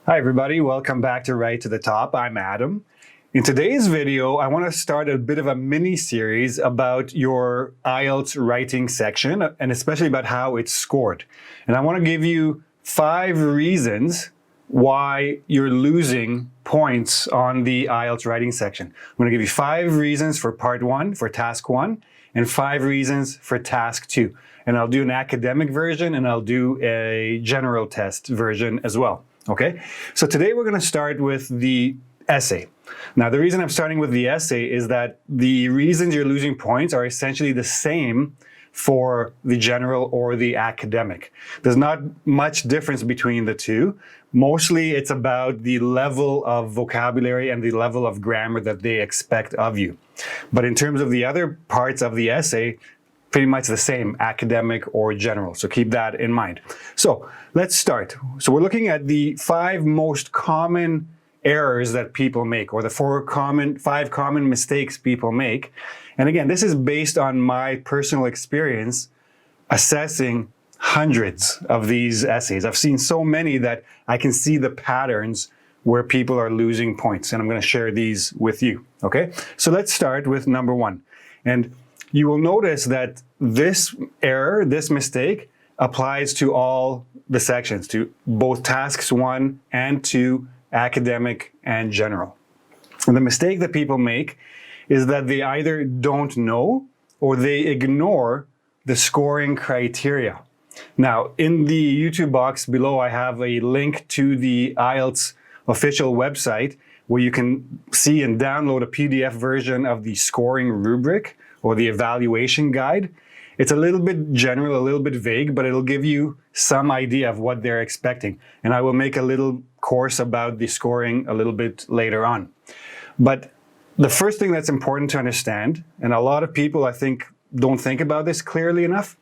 Hi everybody, welcome back to Right to the Top. I'm Adam. In today's video, I want to start a bit of a mini-series about your IELTS writing section, and especially about how it's scored. And I want to give you 5 reasons why you're losing points on the IELTS writing section. I'm going to give you 5 reasons for part 1, for task 1, and 5 reasons for task 2. And I'll do an academic version and I'll do a general test version as well. Okay, so today we're going to start with the essay. Now, the reason I'm starting with the essay is that the reasons you're losing points are essentially the same for the general or the academic. There's not much difference between the two. Mostly it's about the level of vocabulary and the level of grammar that they expect of you. But in terms of the other parts of the essay, pretty much the same, academic or general. So keep that in mind. So let's start. So we're looking at the 5 most common errors that people make, or the 5 common mistakes people make. And again, this is based on my personal experience assessing hundreds of these essays. I've seen so many that I can see the patterns where people are losing points, and I'm going to share these with you. Okay, so let's start with number 1. And you will notice that this error, this mistake, applies to all the sections, to both tasks 1 and 2, academic and general. And the mistake that people make is that they either don't know or they ignore the scoring criteria. Now, in the YouTube box below, I have a link to the IELTS official website where you can see and download a PDF version of the scoring rubric or the evaluation guide. It's a little bit general, a little bit vague, but it'll give you some idea of what they're expecting. And I will make a little course about the scoring a little bit later on. But the first thing that's important to understand, and a lot of people I think don't think about this clearly enough,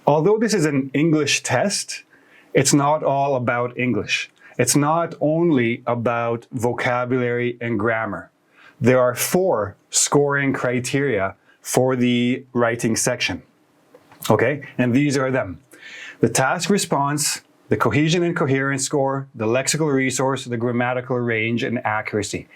although this is an English test, it's not all about English. It's not only about vocabulary and grammar. There are 4 scoring criteria for the writing section. Okay, and these are them: the task response, the cohesion and coherence score, the lexical resource, the grammatical range, and accuracy.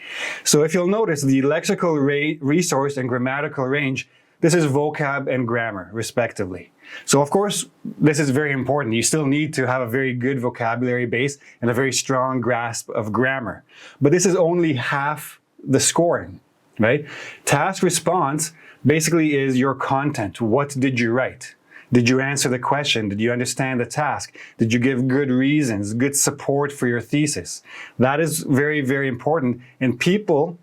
So if you'll notice, the lexical resource and grammatical range, this is vocab and grammar, respectively. So of course, this is very important. You still need to have a very good vocabulary base and a very strong grasp of grammar. But this is only half the scoring, right? Task response basically is your content. What did you write? Did you answer the question? Did you understand the task? Did you give good reasons, good support for your thesis? That is very, very important. And people,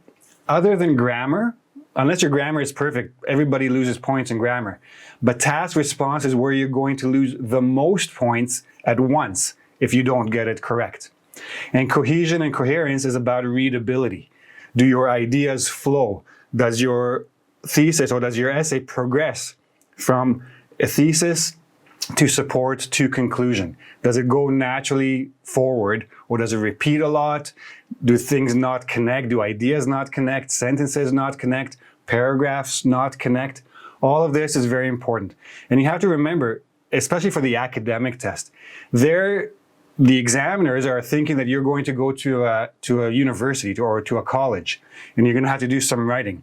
other than grammar, unless your grammar is perfect, everybody loses points in grammar. But task response is where you're going to lose the most points at once if you don't get it correct. And cohesion and coherence is about readability. Do your ideas flow? Does your thesis or does your essay progress from a thesis to support to conclusion? Does it go naturally forward, or does it repeat a lot? Do things not connect? Do ideas not connect? Sentences not connect? Paragraphs not connect? All of this is very important. And you have to remember, especially for the academic test, the examiners are thinking that you're going to go to a university or to a college, and you're going to have to do some writing.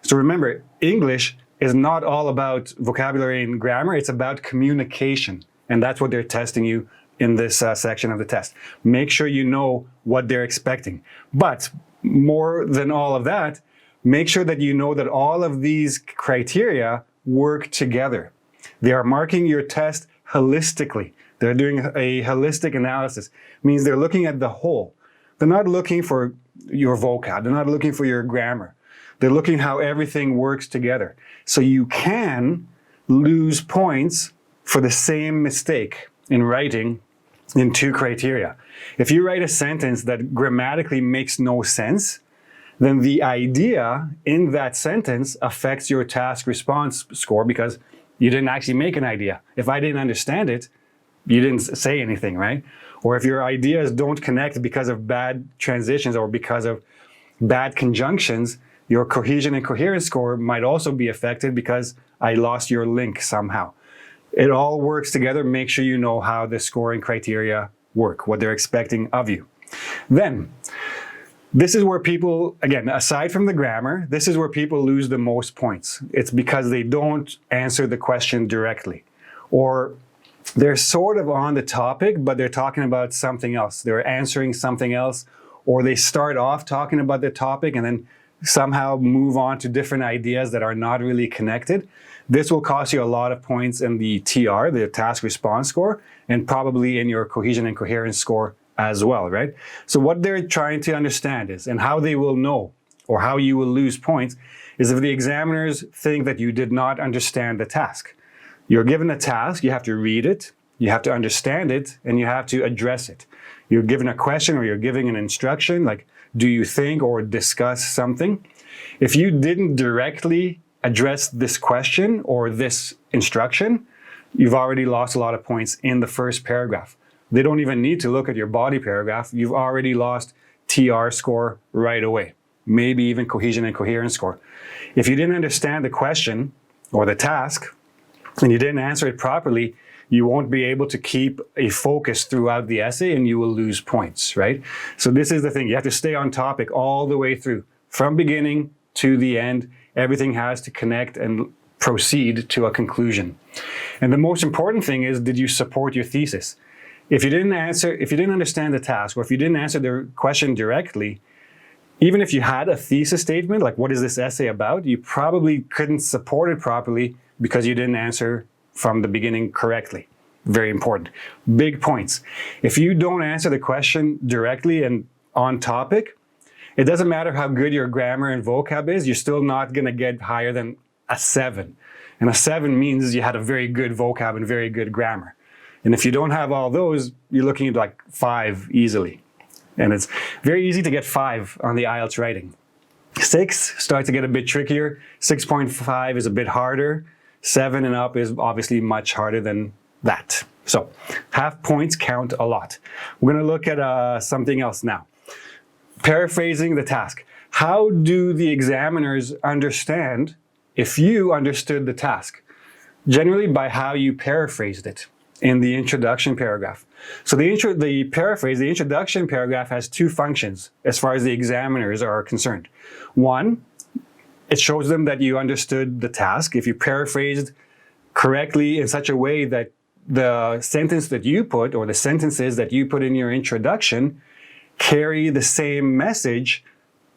So remember, English is not all about vocabulary and grammar, it's about communication. And that's what they're testing you in this section of the test. Make sure you know what they're expecting. But more than all of that, make sure that you know that all of these criteria work together. They are marking your test holistically. They're doing a holistic analysis. It means they're looking at the whole. They're not looking for your vocab. They're not looking for your grammar. They're looking how everything works together. So you can lose points for the same mistake in writing in 2 criteria. If you write a sentence that grammatically makes no sense, then the idea in that sentence affects your task response score because you didn't actually make an idea. If I didn't understand it, you didn't say anything, right? Or if your ideas don't connect because of bad transitions or because of bad conjunctions, your cohesion and coherence score might also be affected because I lost your link somehow. It all works together. Make sure you know how the scoring criteria work, what they're expecting of you. Then, this is where people, again, aside from the grammar, this is where people lose the most points. It's because they don't answer the question directly. Or they're sort of on the topic, but they're talking about something else. They're answering something else, or they start off talking about the topic and then somehow move on to different ideas that are not really connected. This will cost you a lot of points in the TR, the task response score, and probably in your cohesion and coherence score as well, right? So what they're trying to understand is, and how they will know, or how you will lose points, is if the examiners think that you did not understand the task. You're given a task, you have to read it, you have to understand it, and you have to address it. You're given a question or you're giving an instruction, like, do you think or discuss something? If you didn't directly address this question or this instruction, you've already lost a lot of points in the first paragraph. They don't even need to look at your body paragraph. You've already lost TR score right away, maybe even cohesion and coherence score. If you didn't understand the question or the task, and you didn't answer it properly, you won't be able to keep a focus throughout the essay and you will lose points, right? So this is the thing. You have to stay on topic all the way through. From beginning to the end, everything has to connect and proceed to a conclusion. And the most important thing is, did you support your thesis? If you didn't understand the task, or if you didn't answer the question directly, even if you had a thesis statement, like what is this essay about, you probably couldn't support it properly because you didn't answer from the beginning correctly. Very important. Big points. If you don't answer the question directly and on topic, it doesn't matter how good your grammar and vocab is, you're still not going to get higher than a 7. And a 7 means you had a very good vocab and very good grammar. And if you don't have all those, you're looking at like 5 easily. And it's very easy to get 5 on the IELTS writing. 6 starts to get a bit trickier. 6.5 is a bit harder. 7 and up is obviously much harder than that. So half points count a lot. We're going to look at something else now. Paraphrasing the task. How do the examiners understand if you understood the task? Generally by how you paraphrased it in the introduction paragraph. So the introduction paragraph has 2 functions as far as the examiners are concerned. One, it shows them that you understood the task. If you paraphrased correctly in such a way that the sentence that you put, or the sentences that you put in your introduction, carry the same message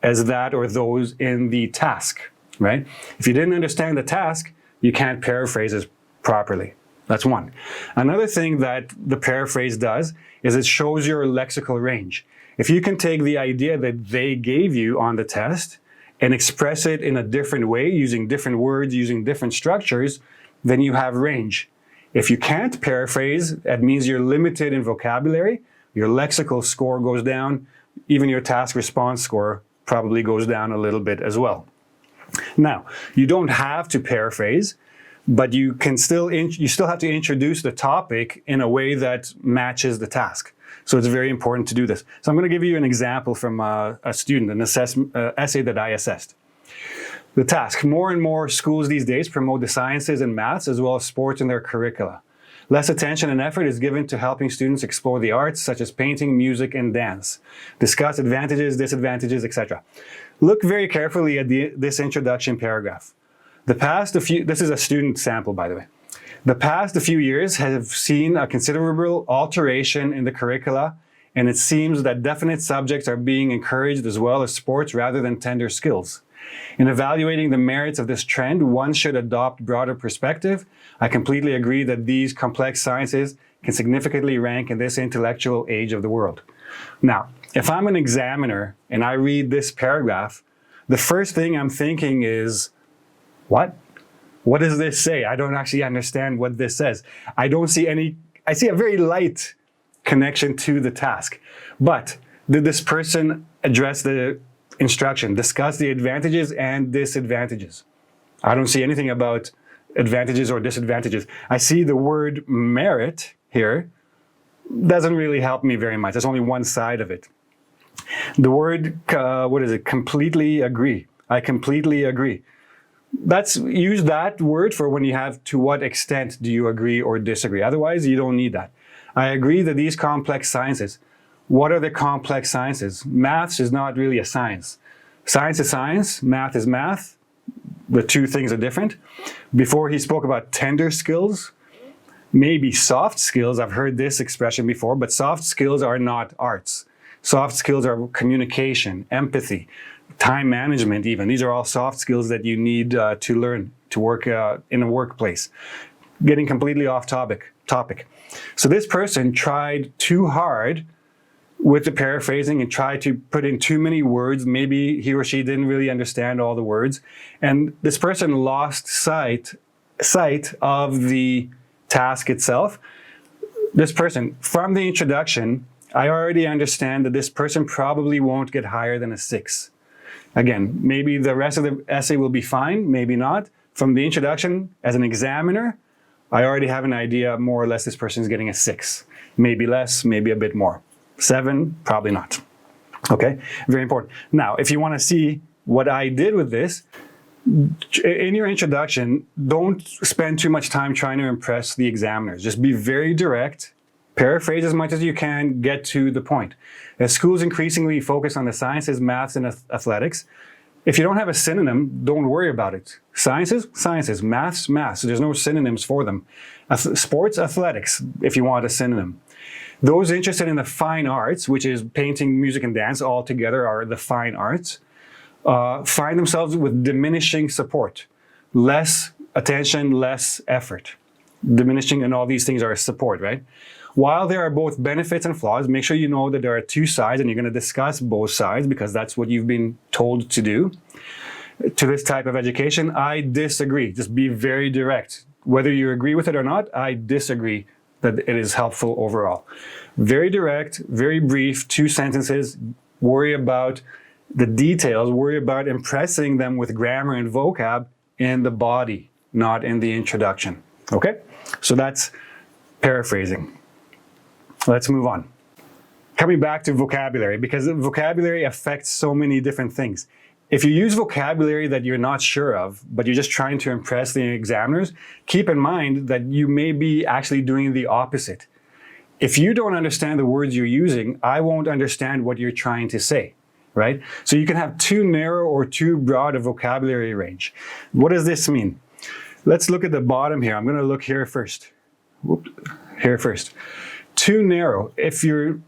as that or those in the task, right? If you didn't understand the task, you can't paraphrase it properly. That's one. Another thing that the paraphrase does is it shows your lexical range. If you can take the idea that they gave you on the test and express it in a different way, using different words, using different structures, then you have range. If you can't paraphrase, that means you're limited in vocabulary, your lexical score goes down, even your task response score probably goes down a little bit as well. Now, you don't have to paraphrase, but you can still have to introduce the topic in a way that matches the task. So it's very important to do this. So I'm going to give you an example from a student, an essay that I assessed. The task. More and more schools these days promote the sciences and maths as well as sports in their curricula. Less attention and effort is given to helping students explore the arts such as painting, music, and dance. Discuss advantages, disadvantages, etc. Look very carefully at this introduction paragraph. This is a student sample, by the way. The past few years have seen a considerable alteration in the curricula, and it seems that definite subjects are being encouraged as well as sports rather than tender skills. In evaluating the merits of this trend, one should adopt broader perspective. I completely agree that these complex sciences can significantly rank in this intellectual age of the world. Now, if I'm an examiner and I read this paragraph, the first thing I'm thinking is, what? What does this say? I don't actually understand what this says. I see a very light connection to the task. But did this person address the instruction, discuss the advantages and disadvantages? I don't see anything about advantages or disadvantages. I see the word merit here. Doesn't really help me very much. There's only one side of it. The word, completely agree. I completely agree. Use that word for when you have to what extent do you agree or disagree. Otherwise, you don't need that. I agree that these complex sciences. What are the complex sciences? Maths is not really a science. Science is science, math is math. The two things are different. Before he spoke about tender skills, maybe soft skills. I've heard this expression before, but soft skills are not arts. Soft skills are communication, empathy, time management even. These are all soft skills that you need to learn to work in a workplace. Getting completely off topic. So this person tried too hard with the paraphrasing and tried to put in too many words. Maybe he or she didn't really understand all the words. And this person lost sight of the task itself. This person, from the introduction, I already understand that this person probably won't get higher than a 6. Again, maybe the rest of the essay will be fine, maybe not. From the introduction, as an examiner, I already have an idea more or less this person is getting a 6. Maybe less, maybe a bit more. 7, probably not. Okay, very important. Now, if you want to see what I did with this, in your introduction, don't spend too much time trying to impress the examiners. Just be very direct, paraphrase as much as you can, get to the point. As schools increasingly focus on the sciences, maths, and athletics, if you don't have a synonym, don't worry about it. Sciences, sciences, maths, maths. There's no synonyms for them. Sports, athletics, if you want a synonym. Those interested in the fine arts, which is painting, music, and dance, all together are the fine arts, find themselves with diminishing support. Less attention, less effort. Diminishing and all these things are support, right? While there are both benefits and flaws, make sure you know that there are two sides and you're going to discuss both sides because that's what you've been told to do. To this type of education, I disagree. Just be very direct. Whether you agree with it or not, I disagree that it is helpful overall. Very direct, very brief, 2 sentences. Worry about the details, worry about impressing them with grammar and vocab in the body, not in the introduction. Okay? So that's paraphrasing. Let's move on. Coming back to vocabulary, because vocabulary affects so many different things. If you use vocabulary that you're not sure of, but you're just trying to impress the examiners, keep in mind that you may be actually doing the opposite. If you don't understand the words you're using, I won't understand what you're trying to say, right? So you can have too narrow or too broad a vocabulary range. What does this mean? Let's look at the bottom here. I'm going to look here first. Here first. Too narrow. If you're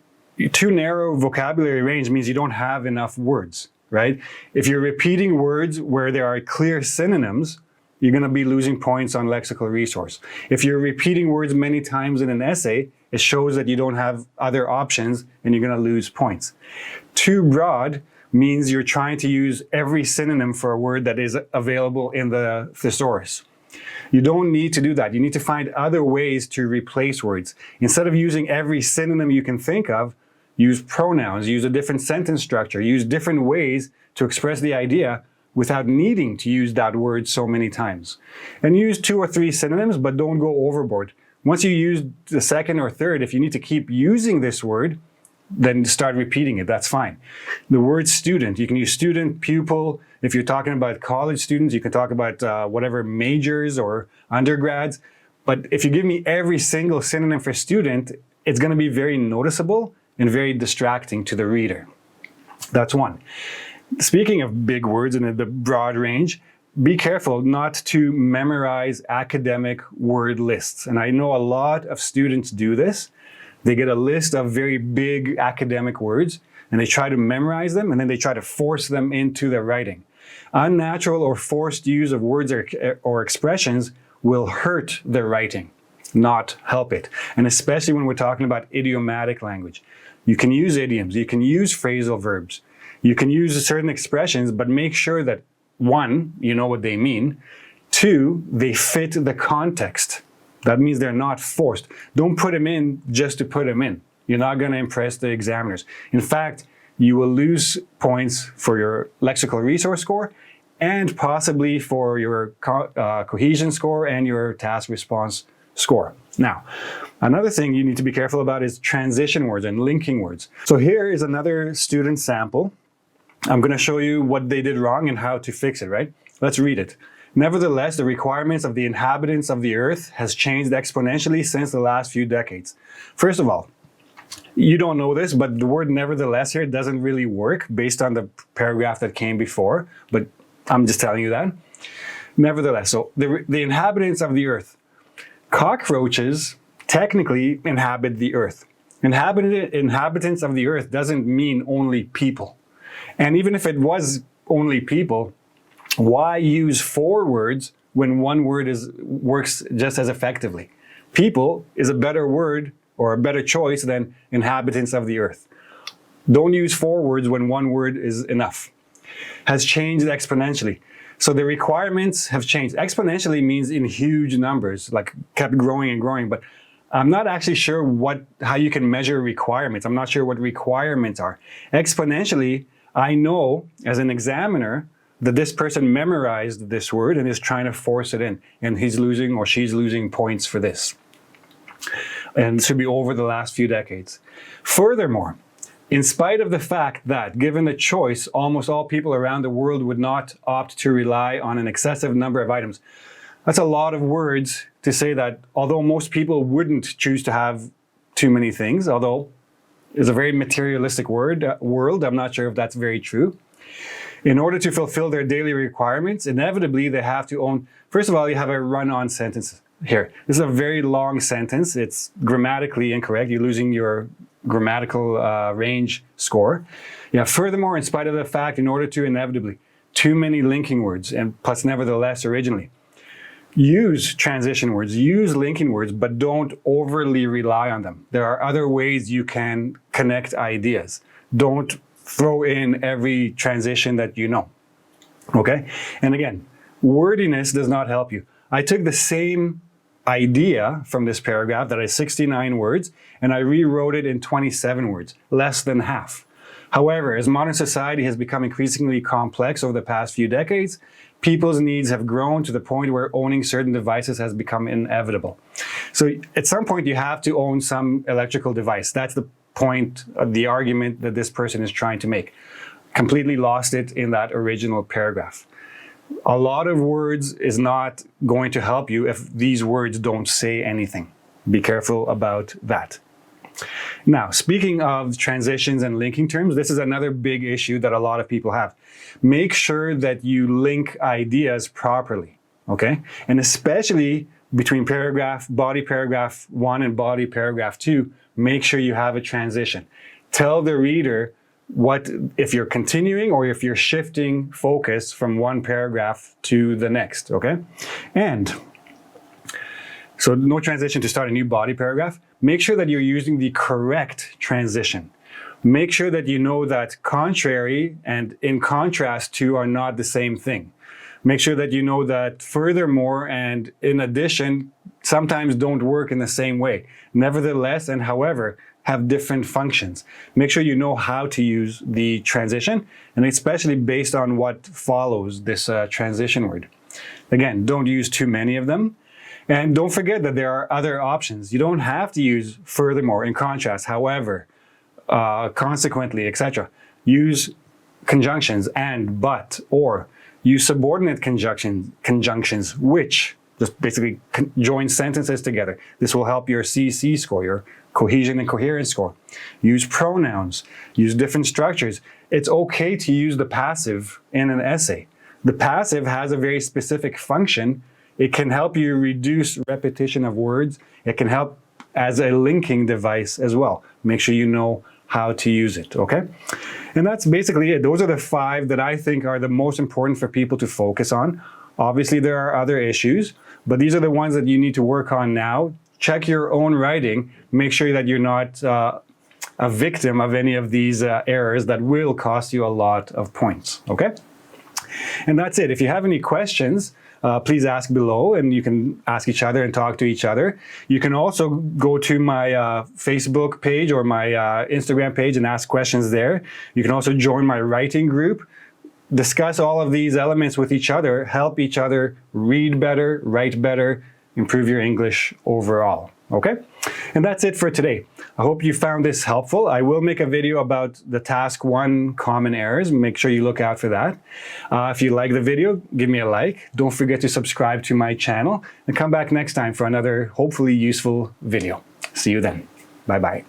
too narrow vocabulary range means you don't have enough words. Right? If you're repeating words where there are clear synonyms, you're going to be losing points on lexical resource. If you're repeating words many times in an essay, it shows that you don't have other options and you're going to lose points. Too broad means you're trying to use every synonym for a word that is available in the thesaurus. You don't need to do that. You need to find other ways to replace words. Instead of using every synonym you can think of, use pronouns, use a different sentence structure, use different ways to express the idea without needing to use that word so many times. And use 2 or 3 synonyms, but don't go overboard. Once you use the second or third, if you need to keep using this word, then start repeating it, that's fine. The word student, you can use student, pupil. If you're talking about college students, you can talk about whatever majors or undergrads. But if you give me every single synonym for student, it's going to be very noticeable and very distracting to the reader. That's one. Speaking of big words and the broad range, be careful not to memorize academic word lists. And I know a lot of students do this. They get a list of very big academic words and they try to memorize them and then they try to force them into their writing. Unnatural or forced use of words or expressions will hurt their writing, not help it. And especially when we're talking about idiomatic language. You can use idioms, you can use phrasal verbs, you can use certain expressions, but make sure that 1, you know what they mean. 2, they fit the context. That means they're not forced. Don't put them in just to put them in. You're not going to impress the examiners. In fact, you will lose points for your lexical resource score and possibly for your cohesion score and your task response score. Now, another thing you need to be careful about is transition words and linking words. So here is another student sample. I'm going to show you what they did wrong and how to fix it, right? Let's read it. Nevertheless, the requirements of the inhabitants of the earth has changed exponentially since the last few decades. First of all, You don't know this, but the word nevertheless here doesn't really work based on the paragraph that came before, but I'm just telling you that. Nevertheless, so the inhabitants of the earth. Cockroaches technically inhabit the earth. Inhabitants of the earth doesn't mean only people. And even if it was only people, why use 4 words when one word works just as effectively? People is a better word or a better choice than inhabitants of the earth. Don't use 4 words when one word is enough. Has changed exponentially. So the requirements have changed. Exponentially means in huge numbers, like kept growing and growing, but I'm not actually sure how you can measure requirements. I'm not sure what requirements are. Exponentially, I know as an examiner that this person memorized this word and is trying to force it in, and he's losing or she's losing points for this. And it should be over the last few decades. Furthermore, in spite of the fact that, given the choice, almost all people around the world would not opt to rely on an excessive number of items. That's a lot of words to say that although most people wouldn't choose to have too many things, although it's a very materialistic world, I'm not sure if that's very true. In order to fulfill their daily requirements, inevitably they have to own, first of all, you have a run-on sentence here. This is a very long sentence. It's grammatically incorrect. You're losing your grammatical range score. Yeah. Furthermore, in spite of the fact, in order to inevitably, too many linking words, and plus nevertheless originally. Use transition words, use linking words, but don't overly rely on them. There are other ways you can connect ideas. Don't throw in every transition that you know. Okay? And again, wordiness does not help you. I took the same idea from this paragraph that is 69 words, and I rewrote it in 27 words, less than half. However, as modern society has become increasingly complex over the past few decades, people's needs have grown to the point where owning certain devices has become inevitable. So at some point you have to own some electrical device. That's the point of the argument that this person is trying to make. Completely lost it in that original paragraph. A lot of words is not going to help you if these words don't say anything. Be careful about that. Now, speaking of transitions and linking terms, this is another big issue that a lot of people have. Make sure that you link ideas properly, okay? And especially between body paragraph 1 and body paragraph 2, make sure you have a transition. Tell the reader if you're continuing or if you're shifting focus from one paragraph to the next, okay? And so no transition to start a new body paragraph. Make sure that you're using the correct transition. Make sure that you know that contrary and in contrast to are not the same thing. Make sure that you know that furthermore and in addition sometimes don't work in the same way. Nevertheless and however have different functions. Make sure you know how to use the transition, and especially based on what follows this transition word. Again, don't use too many of them. And don't forget that there are other options. You don't have to use furthermore, in contrast, however, consequently, etc. Use conjunctions and, but, or. Use subordinate conjunctions, which. Just basically join sentences together. This will help your CC score, your cohesion and coherence score. Use pronouns. Use different structures. It's okay to use the passive in an essay. The passive has a very specific function. It can help you reduce repetition of words. It can help as a linking device as well. Make sure you know how to use it, okay? And that's basically it. Those are the 5 that I think are the most important for people to focus on. Obviously, there are other issues, but these are the ones that you need to work on now. Check your own writing. Make sure that you're not a victim of any of these errors that will cost you a lot of points, okay? And that's it. If you have any questions, please ask below, and you can ask each other and talk to each other. You can also go to my Facebook page or my Instagram page and ask questions there. You can also join my writing group. Discuss all of these elements with each other, help each other read better, write better, improve your English overall, okay? And that's it for today. I hope you found this helpful. I will make a video about the task 1 common errors. Make sure you look out for that. If you like the video, give me a like. Don't forget to subscribe to my channel and come back next time for another hopefully useful video. See you then. Bye-bye.